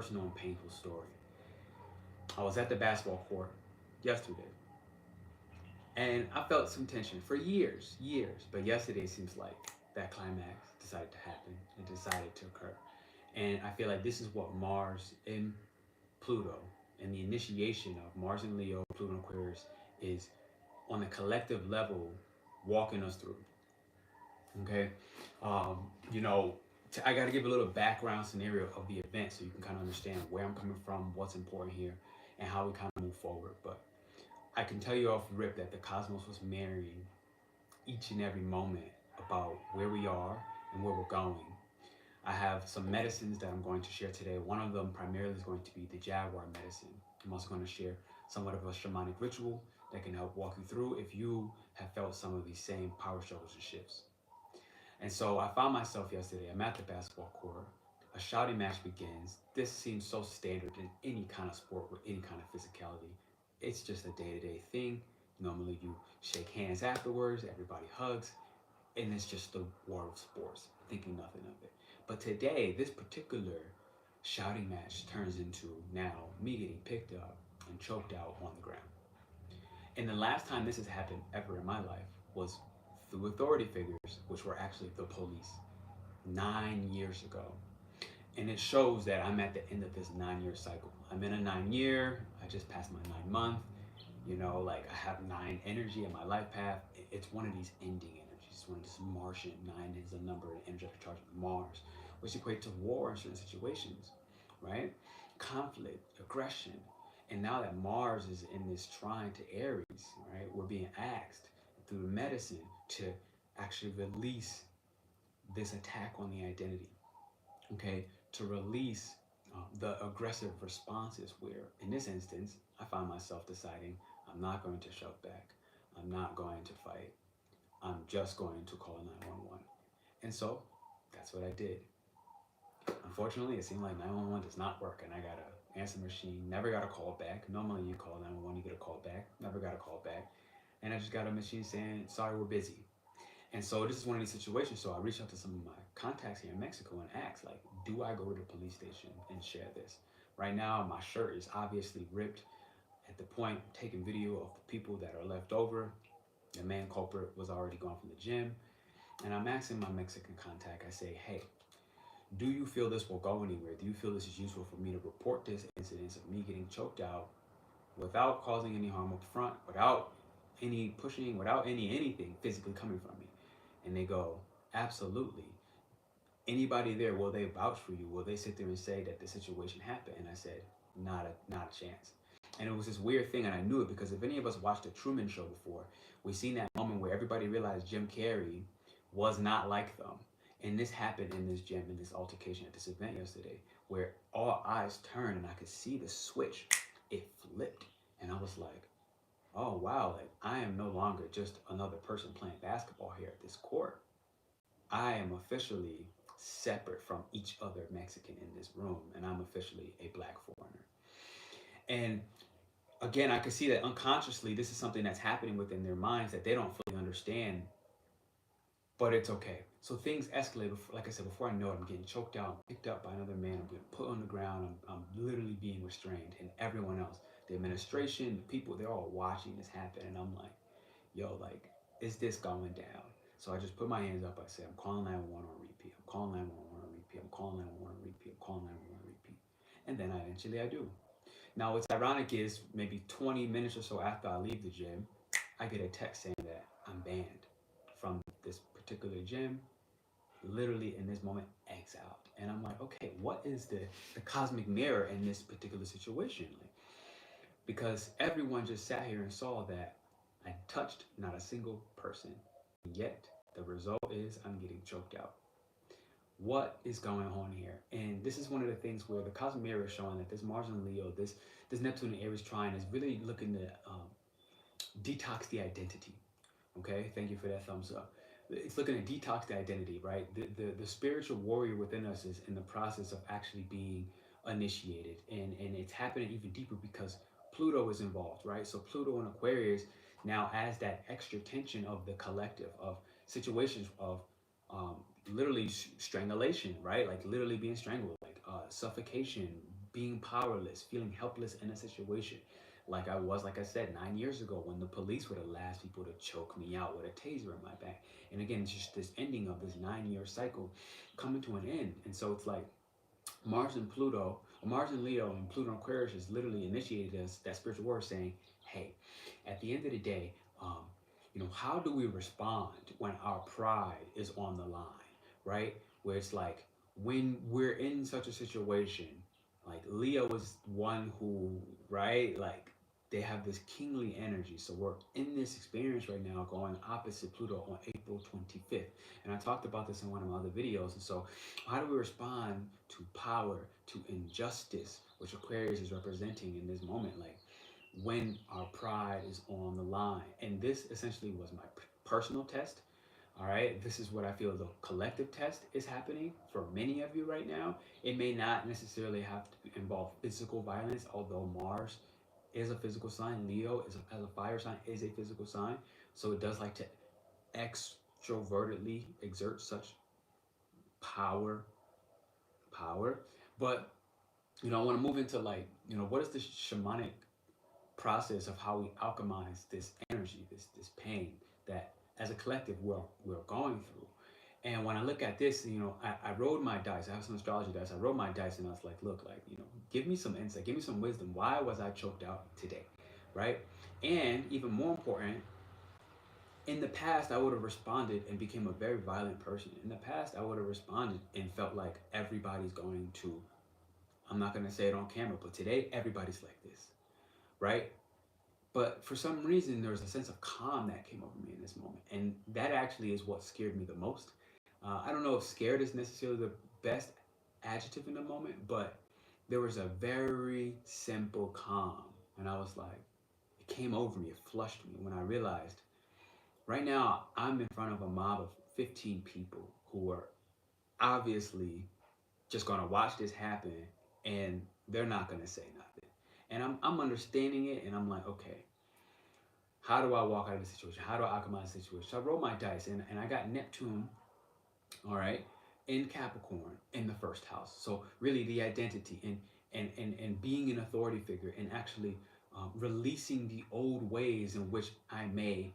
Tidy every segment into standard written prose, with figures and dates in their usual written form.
personal and painful story. I was at the basketball court yesterday, and I felt some tension for years. But yesterday seems like that climax decided to happen. It decided to occur. And I feel like this is what Mars in Pluto and the initiation of Mars in Leo, Pluto in Aquarius is on a collective level walking us through. Okay. Um, you know, I got to give a little background scenario of the event so you can kind of understand where I'm coming from, what's important here, and how we kind of move forward. But I can tell you off the rip that the cosmos was marrying each and every moment about where we are and where we're going. I have some medicines that I'm going to share today. One of them primarily is going to be the Jaguar medicine. I'm also going to share somewhat of a shamanic ritual that can help walk you through if you have felt some of these same power struggles and shifts. And so I found myself yesterday, I'm at the basketball court, a shouting match begins. This seems so standard in any kind of sport with any kind of physicality. It's just a day-to-day thing. Normally you shake hands afterwards, everybody hugs, and it's just the world of sports, thinking nothing of it. But today, this particular shouting match turns into now me getting picked up and choked out on the ground. And the last time this has happened ever in my life was through authority figures, which were actually the police, 9 years ago. And it shows that I'm at the end of this 9 year cycle. I'm in a 9 year, I just passed my 9 month. You know, like I have nine energy in my life path. It's one of these ending energies. It's one of this Martian. Nine is a number, an energetic charge of Mars, which equates to war in certain situations, right? Conflict, aggression. And now that Mars is in this trine to Aries, right? We're being asked through medicine to actually release this attack on the identity, okay? To release the aggressive responses where, in this instance, I find myself deciding I'm not going to shout back. I'm not going to fight. I'm just going to call 911. And so that's what I did. Unfortunately, it seemed like 911 does not work, and I got a answer machine. Never got a call back. Normally, you call 911, you get a call back. Never got a call back, and I just got a machine saying, "Sorry, we're busy." And so this is one of these situations. So I reached out to some of my contacts here in Mexico and asked, like, do I go to the police station and share this? Right now, my shirt is obviously ripped. At the point, taking video of the people that are left over. The main culprit was already gone from the gym. And I'm asking my Mexican contact, I say, hey, do you feel this will go anywhere? Do you feel this is useful for me to report this incident of me getting choked out without causing any harm up front, without any pushing, without anything physically coming from me? And they go, absolutely. Anybody there, will they vouch for you? Will they sit there and say that the situation happened? And I said, not a chance. And it was this weird thing, and I knew it because if any of us watched the Truman Show before, we seen that moment where everybody realized Jim Carrey was not like them. And this happened in this gym, in this altercation at this event yesterday, where all eyes turned and I could see the switch. It flipped. And I was like, oh wow, like I am no longer just another person playing basketball here at this court. I am officially separate from each other Mexican in this room, and I'm officially a black foreigner. And again, I could see that unconsciously this is something that's happening within their minds that they don't fully understand, but it's okay. So things escalate. Like I said, before I know it, I'm getting choked out, picked up by another man. I'm getting put on the ground. I'm literally being restrained, and everyone else, the administration, the people, they're all watching this happen, and I'm like, yo, like, is this going down? So I just put my hands up. I said, I'm calling 911 on repeat. I'm calling 911 on repeat. I'm calling 911 on repeat. I'm calling 911 on repeat. And then eventually I do. Now, what's ironic is maybe 20 minutes or so after I leave the gym, I get a text saying that I'm banned from this particular gym, literally in this moment, exiled. And I'm like, okay, what is the cosmic mirror in this particular situation? Like, because everyone just sat here and saw that I touched not a single person. Yet the result is I'm getting choked out. What is going on here? And this is one of the things where the cosmic mirror is showing that this Mars and Leo, this Neptune and Aries trine is really looking to detox the identity. Okay, thank you for that thumbs up. It's looking to detox the identity, right? The spiritual warrior within us is in the process of actually being initiated, and it's happening even deeper because Pluto is involved, right? So Pluto in Aquarius now adds that extra tension of the collective, of situations of um, literally strangulation, right? Like literally being strangled, like suffocation, being powerless, feeling helpless in a situation. Like I was, like I said, 9 years ago when the police were the last people to choke me out with a taser in my back. And again, it's just this ending of this 9 year cycle coming to an end. And so it's like Mars and Pluto, or Mars and Leo and Pluto and Aquarius has literally initiated us that spiritual war saying, hey, at the end of the day, how do we respond when our pride is on the line, right? Where it's like when we're in such a situation, like Leo is one who, right, like they have this kingly energy. So we're in this experience right now going opposite Pluto on April 25th. And I talked about this in one of my other videos. And so how do we respond to power, to injustice, which Aquarius is representing in this moment? Like when our pride is on the line. And this essentially was my personal test. All right, this is what I feel the collective test is happening for many of you right now. It may not necessarily have to involve physical violence, although Mars is a physical sign. Leo is as a fire sign is a physical sign, so it does like to extrovertedly exert such power. But I want to move into like what is the shamanic process of how we alchemize this energy, this pain that as a collective we're going through. And when I look at this, I rolled my dice. I have some astrology dice. I rolled my dice and I was like, look, like, give me some insight, give me some wisdom. Why was I choked out today? Right? And even more important, in the past, I would have responded and became a very violent person. In the past, I would have responded and felt like everybody's going to, I'm not going to say it on camera, but today, everybody's like this, right? But for some reason, there was a sense of calm that came over me in this moment. And that actually is what scared me the most. I don't know if scared is necessarily the best adjective in the moment, but there was a very simple calm. And I was like, it came over me, it flushed me when I realized right now I'm in front of a mob of 15 people who are obviously just gonna watch this happen and they're not gonna say nothing. And I'm understanding it and I'm like, okay, how do I walk out of the situation? How do I alchemize the situation? So I roll my dice and I got Neptune, all right, in Capricorn in the first house. So really the identity and being an authority figure and actually releasing the old ways in which I may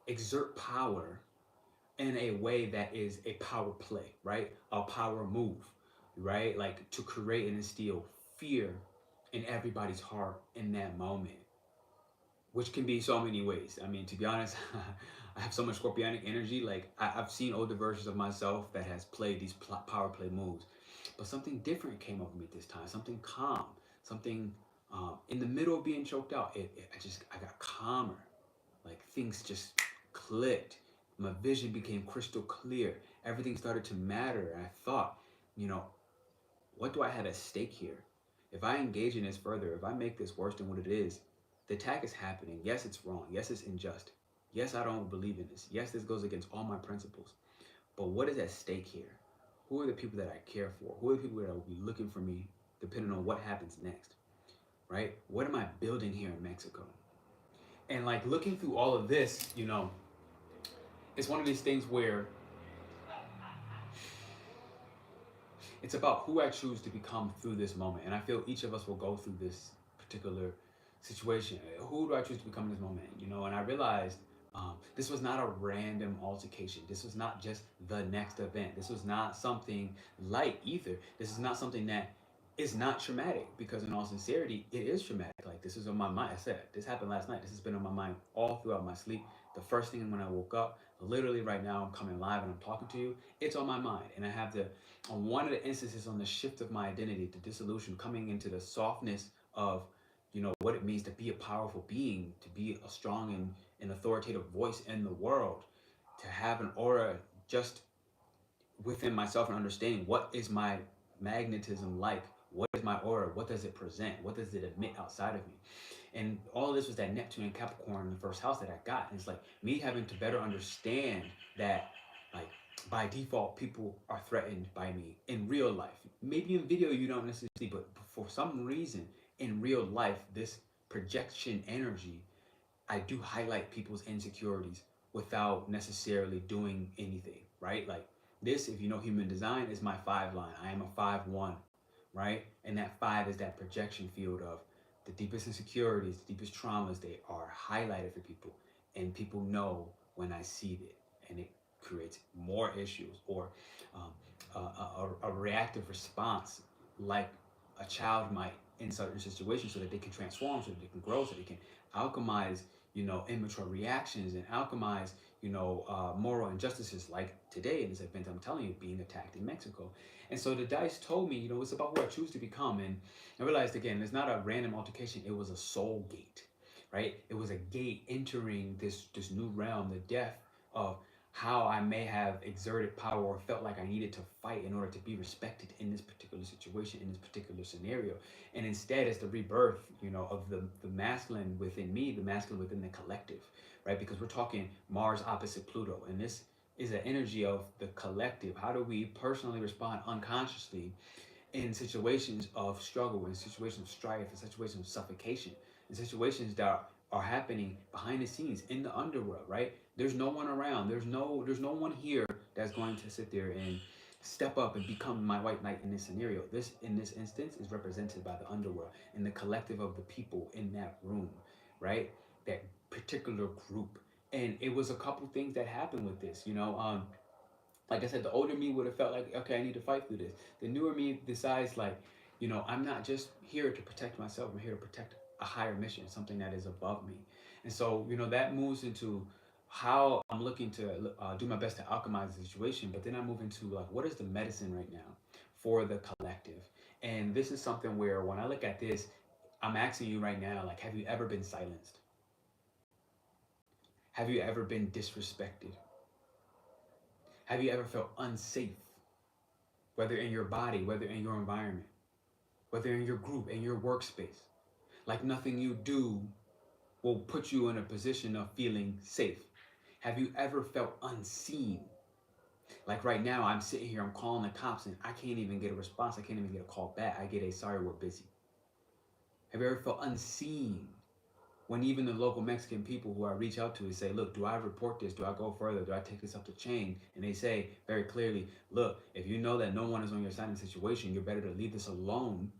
exert power in a way that is a power play, right? A power move, right? Like to create and instill fear in everybody's heart in that moment, which can be so many ways. I mean, to be honest, I have so much scorpionic energy. Like I've seen older versions of myself that has played these power play moves, but something different came over me this time. Something calm, something in the middle of being choked out. I got calmer. Like things just clicked. My vision became crystal clear. Everything started to matter. And I thought, what do I have at stake here? If I engage in this further, if I make this worse than what it is, the attack is happening. Yes, it's wrong. Yes, it's unjust. Yes, I don't believe in this. Yes, this goes against all my principles. But what is at stake here? Who are the people that I care for? Who are the people that will be looking for me depending on what happens next? Right? What am I building here in Mexico? And like looking through all of this, it's one of these things where it's about who I choose to become through this moment. And I feel each of us will go through this particular situation. Who do I choose to become in this moment? And I realized this was not a random altercation. This was not just the next event. This was not something light either. This is not something that is not traumatic, because in all sincerity, it is traumatic. Like this is on my mind. I said, this happened last night. This has been on my mind all throughout my sleep. The first thing when I woke up, literally right now, I'm coming live and I'm talking to you. It's on my mind. And I have on one of the instances on the shift of my identity, the dissolution, coming into the softness of, what it means to be a powerful being, to be a strong and authoritative voice in the world, to have an aura just within myself and understanding what is my magnetism like, what is my aura, what does it present, what does it emit outside of me. And all of this was that Neptune and Capricorn in the first house that I got. And it's like me having to better understand that, like, by default, people are threatened by me in real life. Maybe in video you don't necessarily see, but for some reason in real life, this projection energy, I do highlight people's insecurities without necessarily doing anything, right? Like this, if you know human design, is my 5 line. I am a 5-1, right? And that 5 is that projection field of the deepest insecurities, the deepest traumas. They are highlighted for people, and people know when I see it, and it creates more issues or um, a reactive response, like a child might in certain situations, so that they can transform, so that they can grow, so they can alchemize, immature reactions, and alchemize, moral injustices, like today in this event I'm telling you, being attacked in Mexico. And so the dice told me, it's about who I choose to become. And I realized, again, it's not a random altercation, it was a soul gate, right? It was a gate entering this new realm, the death of how I may have exerted power or felt like I needed to fight in order to be respected in this particular situation, in this particular scenario. And instead, it's the rebirth, of the masculine within me, the masculine within the collective, right? Because we're talking Mars opposite Pluto, and this is an energy of the collective. How do we personally respond unconsciously in situations of struggle, in situations of strife, in situations of suffocation, in situations that are happening behind the scenes in the underworld, right? There's no one around. There's no one here that's going to sit there and step up and become my white knight in this scenario. This, in this instance, is represented by the underworld and the collective of the people in that room, right? That particular group. And it was a couple things that happened with this, like I said, the older me would have felt like, okay, I need to fight through this. The newer me decides, like, I'm not just here to protect myself. I'm here to protect a higher mission, something that is above me. And so, that moves into how I'm looking to do my best to alchemize the situation. But then I move into, like, what is the medicine right now for the collective? And this is something where when I look at this, I'm asking you right now, like, have you ever been silenced? Have you ever been disrespected? Have you ever felt unsafe? Whether in your body, whether in your environment, whether in your group, in your workspace. Like nothing you do will put you in a position of feeling safe. Have you ever felt unseen? Like right now, I'm sitting here, I'm calling the cops, and I can't even get a response. I can't even get a call back. I get a sorry, we're busy. Have you ever felt unseen? When even the local Mexican people who I reach out to and say, look, do I report this? Do I go further? Do I take this up the chain? And they say very clearly, look, if you know that no one is on your side in the situation, you're better to leave this alone,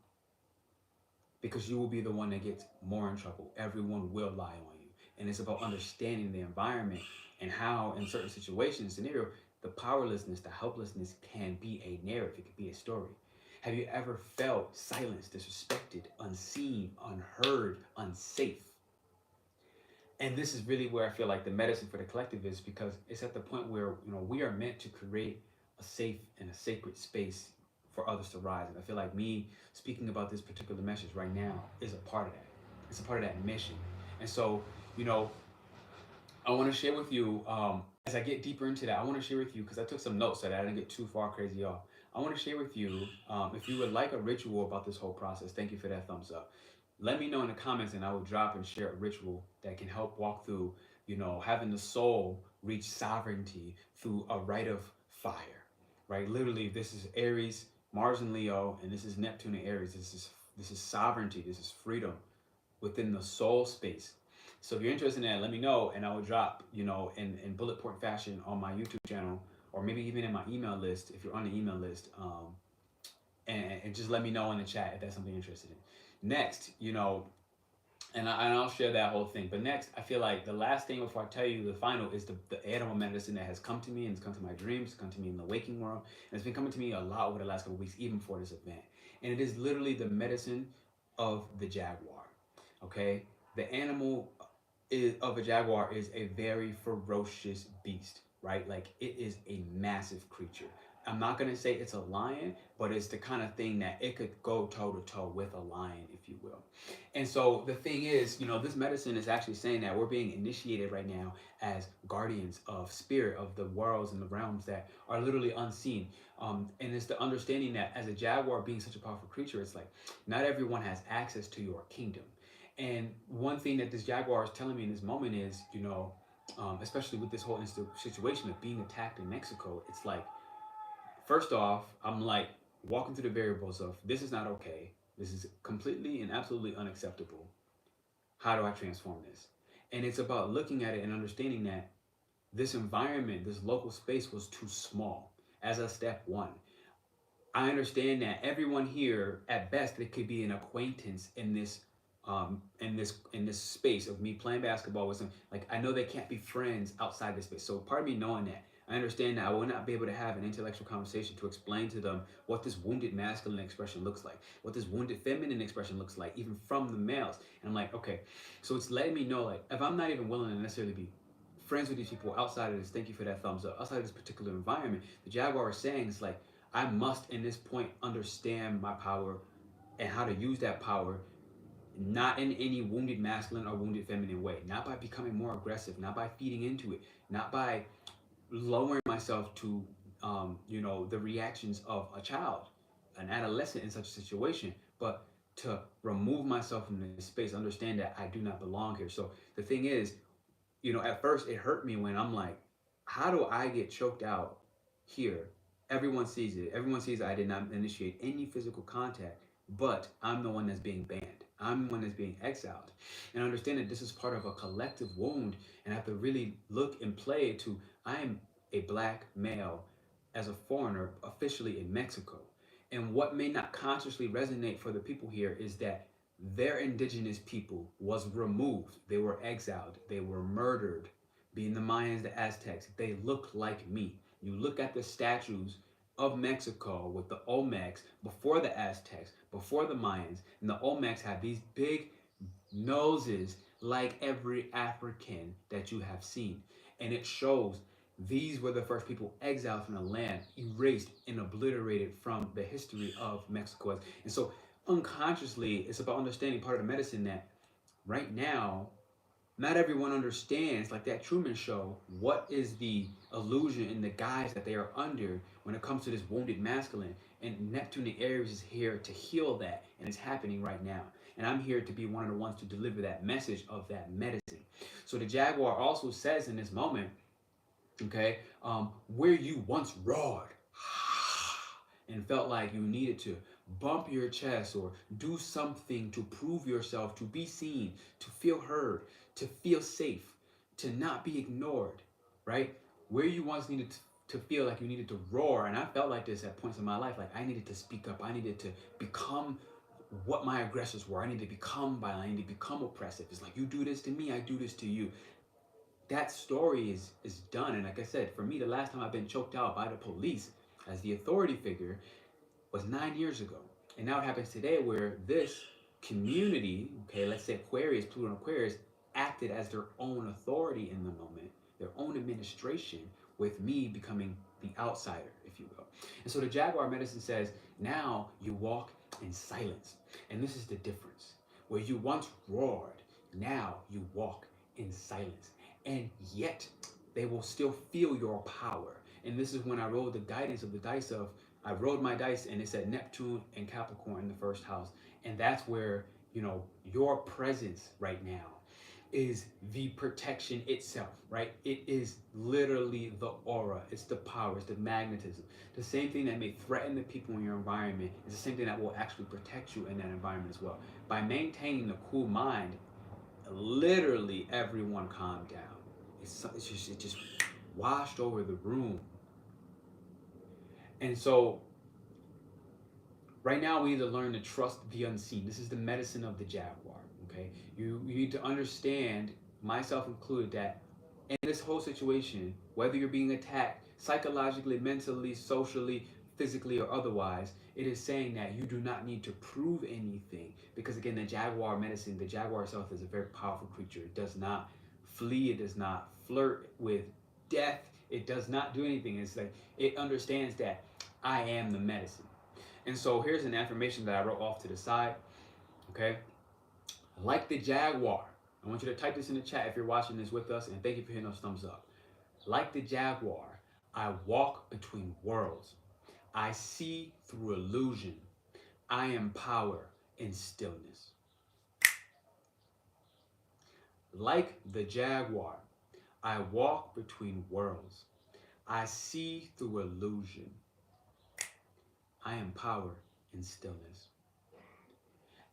because you will be the one that gets more in trouble. Everyone will lie on you. And it's about understanding the environment and how in certain situations, scenario, the powerlessness, the helplessness can be a narrative. It can be a story. Have you ever felt silenced, disrespected, unseen, unheard, unsafe? And this is really where I feel like the medicine for the collective is, because it's at the point where we are meant to create a safe and a sacred space for others to rise. And I feel like me speaking about this particular message right now is a part of that. It's a part of that mission. And so, you know, I want to share with you, as I get deeper into that, I want to share with you, because I took some notes so that I didn't get too far crazy off. I want to share with you, if you would like a ritual about this whole process, thank you for that thumbs up. Let me know in the comments, and I will drop and share a ritual that can help walk through, having the soul reach sovereignty through a rite of fire, right? Literally, this is Aries, Mars and Leo, and this is Neptune and Aries. This is sovereignty. This is freedom within the soul space. So if you're interested in that, let me know, and I will drop, in bullet point fashion on my YouTube channel, or maybe even in my email list if you're on the email list. And just let me know in the chat if that's something you're interested in. Next, and I'll share that whole thing. But next, I feel like the last thing before I tell you the final is the animal medicine that has come to me, and it's come to my dreams, it's come to me in the waking world, and it's been coming to me a lot over the last couple of weeks, even before this event. And it is literally the medicine of the jaguar. Okay, the animal of a jaguar is a very ferocious beast, right? Like, it is a massive creature. I'm not gonna say it's a lion, but it's the kind of thing that it could go toe to toe with a lion, if you will. And so the thing is, this medicine is actually saying that we're being initiated right now as guardians of spirit, of the worlds and the realms that are literally unseen. And it's the understanding that as a jaguar being such a powerful creature, it's like not everyone has access to your kingdom. And one thing that this jaguar is telling me in this moment is, especially with this whole situation of being attacked in Mexico, it's like, first off, I'm like walking through the variables of this is not okay. This is completely and absolutely unacceptable. How do I transform this? And it's about looking at it and understanding that this environment, this local space was too small. As a step one, I understand that everyone here, at best, it could be an acquaintance in this space of me playing basketball with them. Like, I know they can't be friends outside this space. So part of me knowing that, I understand that I will not be able to have an intellectual conversation to explain to them what this wounded masculine expression looks like, what this wounded feminine expression looks like, even from the males. And I'm like, okay, so it's letting me know, like, if I'm not even willing to necessarily be friends with these people outside of this, thank you for that thumbs up, outside of this particular environment, the Jaguar is saying is like, I must in this point understand my power and how to use that power, not in any wounded masculine or wounded feminine way, not by becoming more aggressive, not by feeding into it, not by lowering myself to the reactions of a child, an adolescent in such a situation, but to remove myself from this space, understand that I do not belong here. So the thing is, at first it hurt me when I'm like, how do I get choked out here? Everyone sees it. Everyone sees I did not initiate any physical contact, but I'm the one that's being banned. I'm the one that's being exiled. And understand that this is part of a collective wound, and I have to really look and play to, I am a black male as a foreigner officially in Mexico. And what may not consciously resonate for the people here is that their indigenous people was removed. They were exiled. They were murdered. Being the Mayans, the Aztecs, they look like me. You look at the statues of Mexico with the Olmecs before the Aztecs, before the Mayans, and the Olmecs have these big noses like every African that you have seen. And it shows these were the first people exiled from the land, erased and obliterated from the history of Mexico. And so unconsciously, it's about understanding part of the medicine that right now, not everyone understands, like that Truman Show, what is the illusion and the guise that they are under when it comes to this wounded masculine. And Neptune and Aries is here to heal that, and it's happening right now. And I'm here to be one of the ones to deliver that message of that medicine. So the Jaguar also says in this moment, okay, where you once roared and felt like you needed to bump your chest or do something to prove yourself, to be seen, to feel heard, to feel safe, to not be ignored, right? Where you once needed to feel like you needed to roar, and I felt like this at points in my life, like I needed to speak up, I needed to become what my aggressors were, I needed to become violent, I needed to become oppressive. It's like, you do this to me, I do this to you. That story is done. And like I said, for me, the last time I've been choked out by the police as the authority figure was 9 years ago. And now it happens today where this community, okay, let's say Aquarius, Pluto and Aquarius, acted as their own authority in the moment, their own administration, with me becoming the outsider, if you will. And so the Jaguar medicine says, now you walk in silence. And this is the difference. Where you once roared, now you walk in silence. And yet, they will still feel your power. And this is when I rolled the guidance of the dice of, I rolled my dice and it said Neptune and Capricorn in the first house. And that's where, your presence right now is the protection itself, right? It is literally the aura, it's the power, it's the magnetism. The same thing that may threaten the people in your environment is the same thing that will actually protect you in that environment as well. By maintaining the cool mind, literally everyone calmed down. It just washed over the room. And so right now we need to learn to trust the unseen. This is the medicine of the Jaguar. Okay, you need to understand, myself included, that in this whole situation, whether you're being attacked psychologically, mentally, socially, physically, or otherwise, it is saying that you do not need to prove anything. Because again, the Jaguar medicine, the Jaguar itself is a very powerful creature. It does not flee, it does not flirt with death, it does not do anything. It's like, it understands that I am the medicine. And so here's an affirmation that I wrote off to the side, okay? Like the Jaguar, I want you to type this in the chat if you're watching this with us, and thank you for hitting those thumbs up. Like the Jaguar, I walk between worlds. I see through illusion. I am power in stillness. Like the Jaguar, I walk between worlds. I see through illusion. I am power in stillness.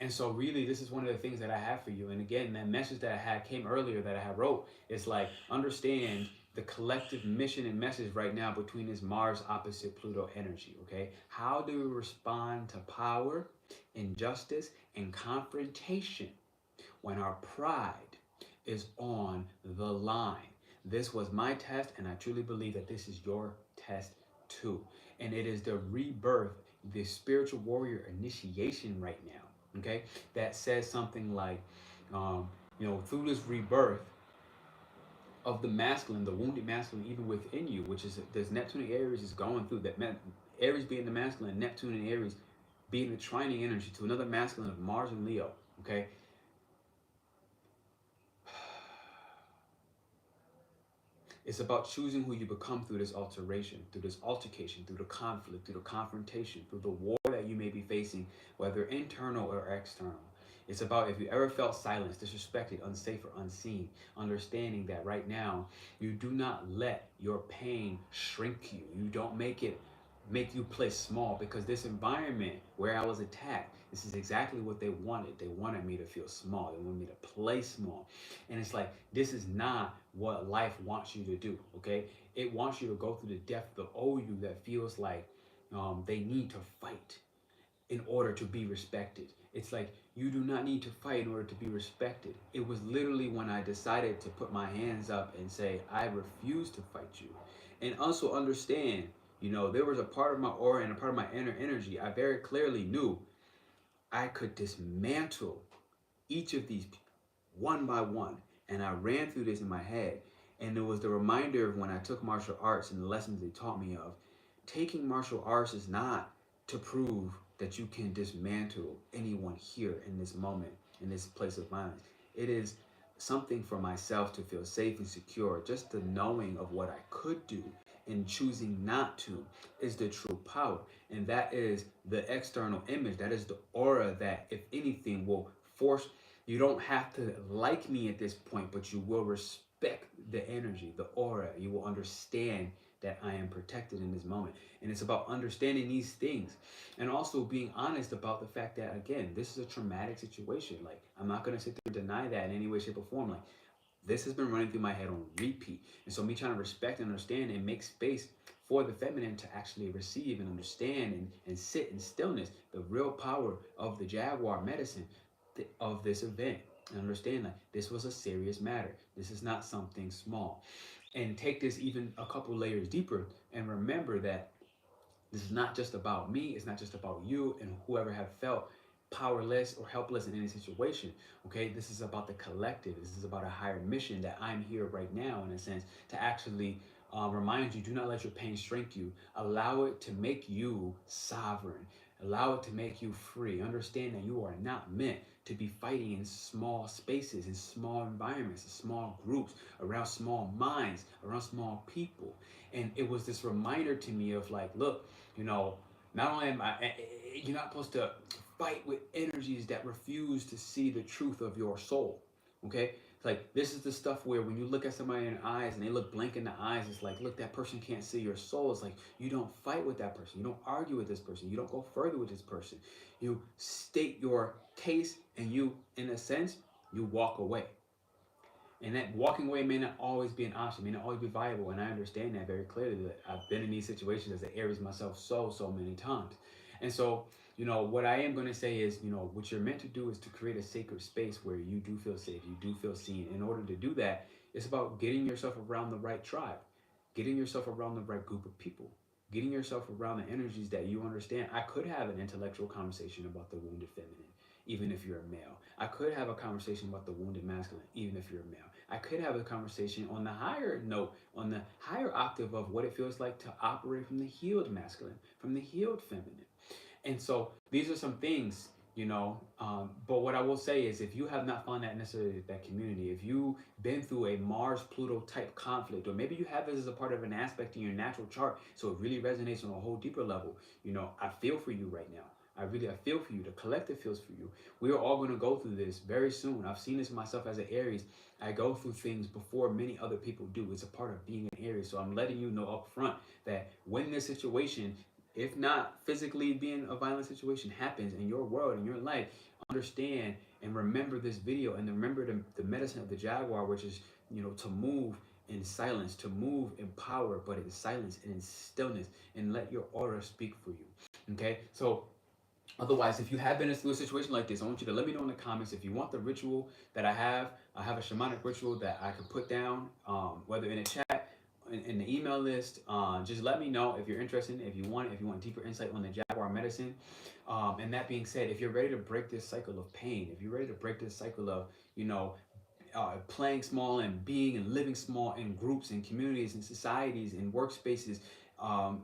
And so really, this is one of the things that I have for you. And again, that message that I had came earlier that I had wrote. It's like, understand the collective mission and message right now between this Mars opposite Pluto energy, okay? How do we respond to power, injustice, and confrontation when our pride is on the line? This was my test, and I truly believe that this is your test too. And it is the rebirth, the spiritual warrior initiation right now, okay? That says something like, through this rebirth, of the masculine, the wounded masculine, even within you, which is this Neptune and Aries is going through that. Aries being the masculine, Neptune and Aries being the trining energy to another masculine of Mars and Leo. Okay, it's about choosing who you become through this alteration, through this altercation, through the conflict, through the confrontation, through the war that you may be facing, whether internal or external. It's about if you ever felt silenced, disrespected, unsafe, or unseen, understanding that right now you do not let your pain shrink you. You don't make you play small, because this environment where I was attacked, this is exactly what they wanted. They wanted me to feel small. They wanted me to play small. And it's like, this is not what life wants you to do, okay? It wants you to go through the depth of you that feels like they need to fight in order to be respected. It's like, you do not need to fight in order to be respected. It was literally when I decided to put my hands up and say, I refuse to fight you. And also understand, there was a part of my aura and a part of my inner energy. I very clearly knew I could dismantle each of these people one by one. And I ran through this in my head. And it was the reminder of when I took martial arts and the lessons they taught me of. Taking martial arts is not to prove that you can dismantle anyone here in this moment, in this place of violence. It is something for myself to feel safe and secure. Just the knowing of what I could do and choosing not to is the true power. And that is the external image. That is the aura that, if anything, will force. You don't have to like me at this point, but you will respect the energy, the aura. You will understand that I am protected in this moment. And it's about understanding these things and also being honest about the fact that, again, this is a traumatic situation. Like, I'm not going to sit there and deny that in any way, shape, or form. Like, this has been running through my head on repeat. And so me trying to respect and understand and make space for the feminine to actually receive and understand and sit in stillness, the real power of the Jaguar medicine of this event. And understand that this was a serious matter. This is not something small. And take this even a couple layers deeper and remember that this is not just about me. It's not just about you and whoever have felt powerless or helpless in any situation. Okay, this is about the collective. This is about a higher mission that I'm here right now, in a sense, to actually remind you, do not let your pain shrink you. Allow it to make you sovereign. Allow it to make you free. Understand that you are not meant to be fighting in small spaces, in small environments, in small groups, around small minds, around small people. And it was this reminder to me of like, look, not only you're not supposed to fight with energies that refuse to see the truth of your soul. Okay? It's like, this is the stuff where when you look at somebody in the eyes and they look blank in the eyes, it's like, look, that person can't see your soul. It's like, you don't fight with that person. You don't argue with this person. You don't go further with this person. You state your case and you, in a sense, you walk away. And that walking away may not always be an option, may not always be viable. And I understand that very clearly. That I've been in these situations as an Aries myself so many times. And so, what I am going to say is, what you're meant to do is to create a sacred space where you do feel safe, you do feel seen. In order to do that, it's about getting yourself around the right tribe, getting yourself around the right group of people, getting yourself around the energies that you understand. I could have an intellectual conversation about the wounded feminine, even if you're a male. I could have a conversation about the wounded masculine, even if you're a male. I could have a conversation on the higher note, on the higher octave of what it feels like to operate from the healed masculine, from the healed feminine. And so these are some things, but what I will say is, if you have not found that necessarily that community, if you've been through a Mars-Pluto type conflict, or maybe you have this as a part of an aspect in your natural chart, so it really resonates on a whole deeper level, I feel for you right now. I feel for you. The collective feels for you. We are all going to go through this very soon. I've seen this myself as an Aries. I go through things before many other people do. It's a part of being an Aries. So I'm letting you know up front that when this situation, if not physically being a violent situation, happens in your world, in your life, understand and remember this video and remember the medicine of the Jaguar, which is, to move in silence, to move in power, but in silence and in stillness, and let your aura speak for you. Okay, so otherwise, if you have been through a situation like this, I want you to let me know in the comments if you want the ritual that I have. I have a shamanic ritual that I could put down, whether in a chat, in the email list. Just let me know if you're interested, if you want deeper insight on the Jaguar medicine. And that being said, if you're ready to break this cycle of pain, if you're ready to break this cycle of, you know, playing small and being and living small in groups and communities and societies and workspaces,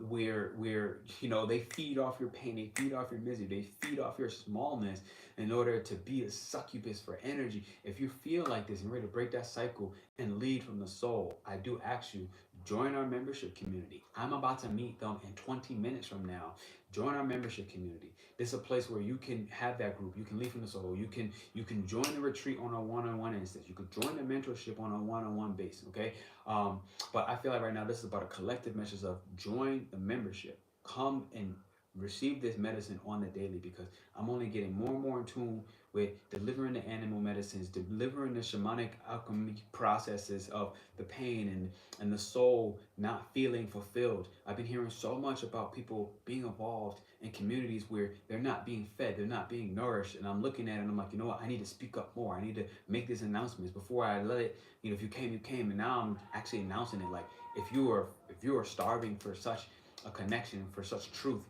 where you know they feed off your pain, they feed off your misery, they feed off your smallness in order to be a succubus for energy. If you feel like this and ready to break that cycle and lead from the soul, I do ask you, join our membership community. I'm about to meet them in 20 minutes from now. Join our membership community. This is a place where you can have that group. You can lead from the soul. You can join the retreat on a one-on-one instance. You could join the mentorship on a one-on-one basis. Okay, but I feel like right now this is about a collective message of join the membership. Come and receive this medicine on the daily, because I'm only getting more and more in tune with delivering the animal medicines, delivering the shamanic alchemy processes of the pain and the soul not feeling fulfilled. I've been hearing so much about people being involved in communities where they're not being fed, they're not being nourished, and I'm looking at it and I'm like, you know what, I need to speak up more. I need to make these announcements before I let it, you know, if you came, you came, and now I'm actually announcing it. Like, if you are starving for such a connection, for such truth,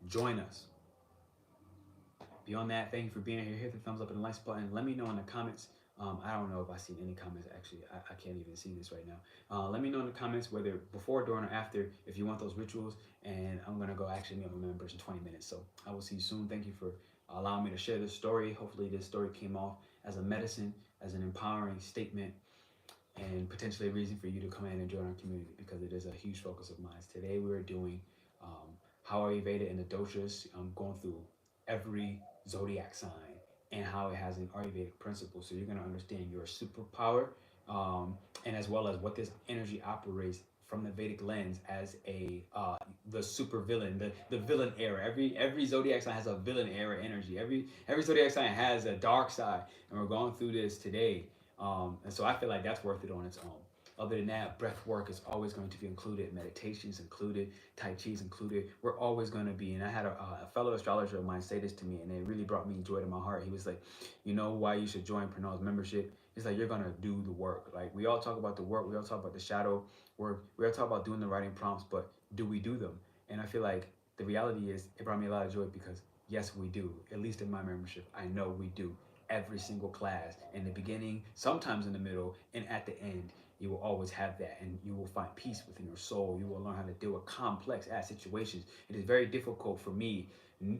join us. Beyond that, thank you for being here. Hit the thumbs up and the likes button. Let me know in the comments. I don't know if I've seen any comments. Actually, I can't even see this right now. Let me know in the comments whether before, during, or after, if you want those rituals. And I'm going to go actually meet my members in 20 minutes. So I will see you soon. Thank you for allowing me to share this story. Hopefully this story came off as a medicine, as an empowering statement, and potentially a reason for you to come in and join our community, because it is a huge focus of mine. Today we're doing how Ayurveda and the doshas, going through every zodiac sign and how it has an Ayurvedic principle. So you're going to understand your superpower, and as well as what this energy operates from the Vedic lens as a the super villain, the villain era. Every zodiac sign has a villain era energy. Every zodiac sign has a dark side, and we're going through this today. And so I feel like that's worth it on its own. Other than that, breath work is always going to be included. Meditations included. Tai Chi is included. We're always going to be. And I had a fellow astrologer of mine say this to me, and it really brought me joy to my heart. He was like, you know why you should join Pernell's membership? It's like, you're going to do the work. Like, we all talk about the work. We all talk about the shadow work. We all talk about doing the writing prompts, but do we do them? And I feel like the reality is it brought me a lot of joy, because yes, we do. At least in my membership, I know we do. Every single class, in the beginning, sometimes in the middle, and at the end, you will always have that, and you will find peace within your soul. You will learn how to deal with complex ass situations. It is very difficult for me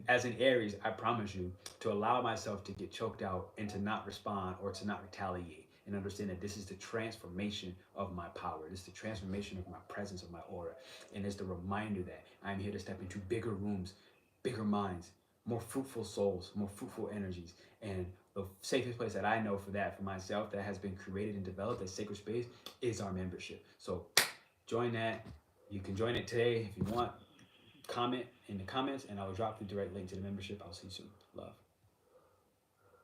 as an Aries, I promise you, to allow myself to get choked out and to not respond or to not retaliate, and understand that this is the transformation of my power. This is the transformation of my presence, of my aura, and it's the reminder that I'm here to step into bigger rooms, bigger minds, more fruitful souls, more fruitful energies. And the safest place that I know for that, for myself, that has been created and developed as sacred space, is our membership. So join that. You can join it today if you want. Comment in the comments, and I will drop the direct link to the membership. I'll see you soon. Love.